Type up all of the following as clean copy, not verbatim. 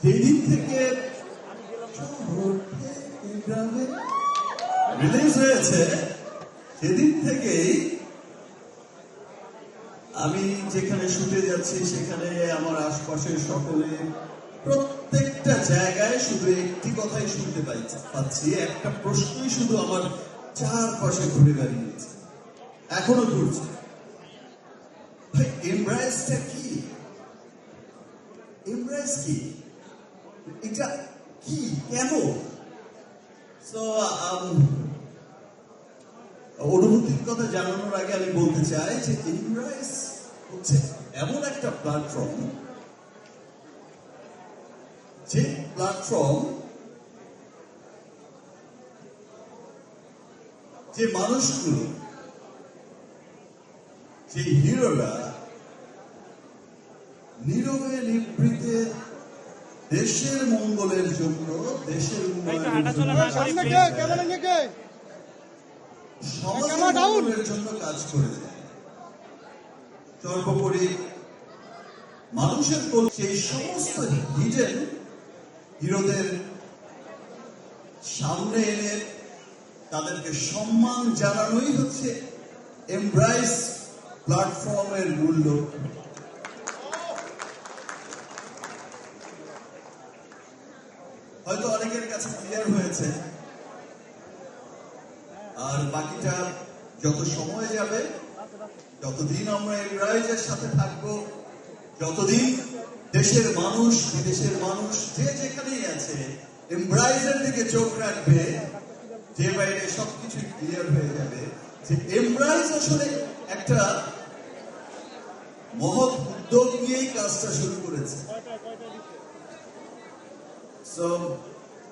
যেদিন থেকে রিলিজ হয়েছে সেদিন থেকেই আমি যেখানে শুতে যাচ্ছি সেখানে আমার আশপাশের সকলে প্রত্যেকটা জায়গায় শুধু একটি কথাই শুনতে পাচ্ছি, একটা প্রশ্নই শুধু আমার চারপাশে ঘুরে বেড়িয়েছে, এখনো ঘুরছে। ভাই, এমব্রাসটা কি? এমব্রাস কি? এটা কি? কেন? অনুভূতির কথা জানানোর আগে আমি বলতে চাই যে এমব্রাস হচ্ছে এমন একটা প্ল্যাটফর্ম, যে প্ল্যাটফর্ম যে মানুষগুলো, যে হিরোরা নীরবে নিভৃতে দেশের মঙ্গলের জন্য, দেশের উন্নয়নের জন্য কাজ করে যায়। সর্বোপরি মানুষের সেই সমস্ত হিডেন হিরোদের সামনে এনে তাদেরকে সম্মান জানানোই হচ্ছে এমব্রাস প্ল্যাটফর্মের মূল্য। হয়তো অনেকের কাছে ক্লিয়ার হয়েছে, আর বাকিটা যত সময় যাবে, যতদিন আমরা এমব্রাসের সাথে থাকবো, যতদিন দেশের মানুষ বিদেশের মানুষ যে যেখানেই আছে এমব্রাসের দিকে চোখ রাখবে, যে বাইরে সবকিছু ক্লিয়ার হয়ে যাবে যে এমব্রাস আসলে একটা মহৎ উদ্যোগ নিয়েই কাজটা শুরু করেছে।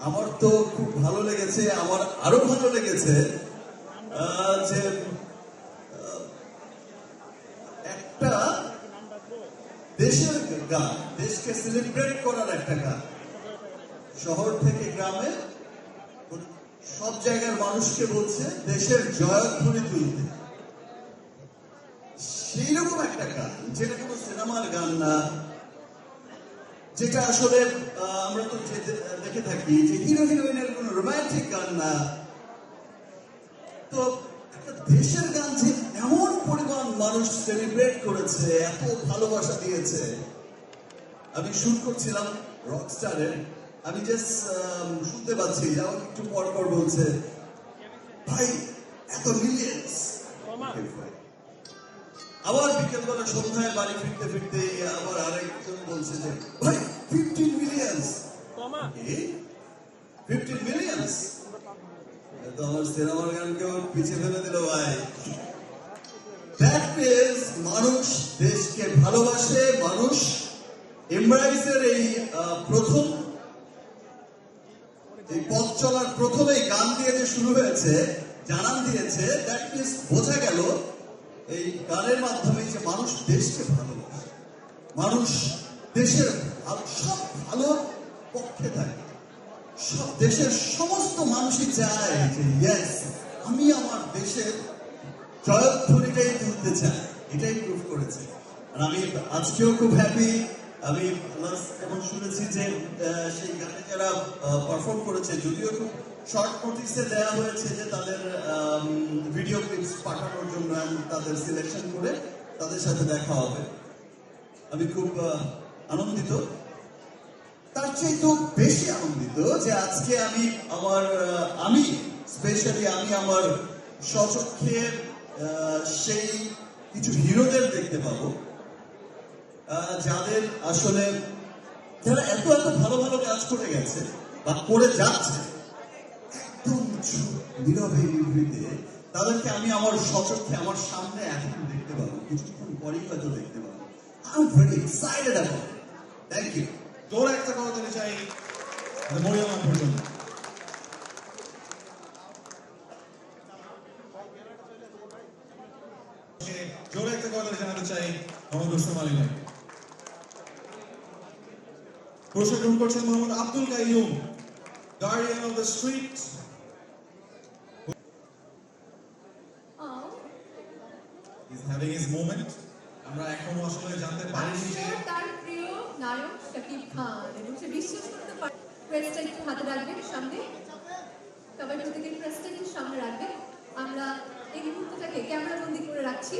আমার তো খুব ভালো লেগেছে, আমার আরো ভালো লেগেছে যে একটা দেশের গান, দেশকে সেলিব্রেট করার একটা গান, শহর থেকে গ্রামে সব জায়গার মানুষকে বলছে দেশের জয়ধ্বনি তুলতে। সেই রকম একটা গান, যেটা কোনো সিনেমার গান না, যেটা আসলে আমরা তো দেখে থাকি যে হিরো হিরোইনের কোন রোমান্টিক গান না, তো একটা দেশের গান যে এমন পরিমাণ মানুষ সেলিব্রেট করেছে, এত ভালোবাসা দিয়েছে। আমি শুট করছিলাম রকস্টারের, আমি জাস্ট শুনতে পাচ্ছি যাও একটু পর পর বলছে ভাই এত মিলিয়ন্স। আবার বিকেলবেলা সন্ধ্যায় বাড়ি ফিরতে ফিরতে আবার আরেকজন বলছে যে ভাই 15 মিলিয়ন্স। 15 মিলিয়ন্স তো আমার সিনেমার গানকে পিছিয়ে ফেলে দিল ভাই। দ্যাট মিনস মানুষ দেশকে ভালোবাসে, মানুষ এমব্রাসের এই প্রথম এই পথ চলার প্রথমেই গান দিয়ে যে শুরু হয়েছে, জানান দিয়েছে, দ্যাট মিনস বোঝা গেল এই গানের মাধ্যমে যে মানুষ দেশকে ভালোবাসে, মানুষ দেশের সব ভালো পক্ষে থাকে, সব দেশের সমস্ত মানুষই চায় যে ইয়েস আমি আমার দেশের জয়ধ্বনিটাই তুলতে চাই, এটাই প্রুভ করেছে। আর আমি আজকেও খুব হ্যাপি। আমি এখন শুনেছি যে সেই গানে যারা পারফর্ম করেছে, যদিও খুব শর্ট নোটিসে দেওয়া হয়েছে যে তাদের ভিডিও ক্লিপস পাঠানোর জন্য, তাদের সিলেকশন করে তাদের সাথে দেখা হবে। আমি খুব আনন্দিত। তার চেয়ে তো বেশি আনন্দিত যে আজকে আমি স্পেশালি আমার স্বচক্ষে সেই কিছু হিরোদের দেখতে পাবো, যাদের আসলে যারা এত এত ভালো ভালো কাজ করে গেছে বা করে যাচ্ছে, একদম নীরবে নিভৃতে তাদেরকে আমি আমার স্বচক্ষে আমার সামনে এখন দেখতে পাবো, কিছুক্ষণ পরেই হয়তো দেখতে পাবো। I'm very excited about it. Thank you. জোরে একটা কথা বলতে চাই মরিয়ম আপুর জন্য। জোরে একটা কথা জানাতে চাই মোহাম্মদ রুস্তম আলী ভাই। পুরস্কার গ্রহণ করছেন Mohammad Abdul Qayyum, guardian of the street. Oh, He's having his moment. আমরা এখনো আসলে জানতে I'm পারিনি যে sure তার প্রিয় নায়ক শাকিব খান এবং সে বিশ্বাস করতে পারে। প্রেসটা একটু হাতে রাখবেন সামনে, সবাই প্রত্যেকের প্রেসটা একটু সামনে রাখবেন। আমরা এই মুহূর্তটাকে ক্যামেরা বন্দি করে রাখছি।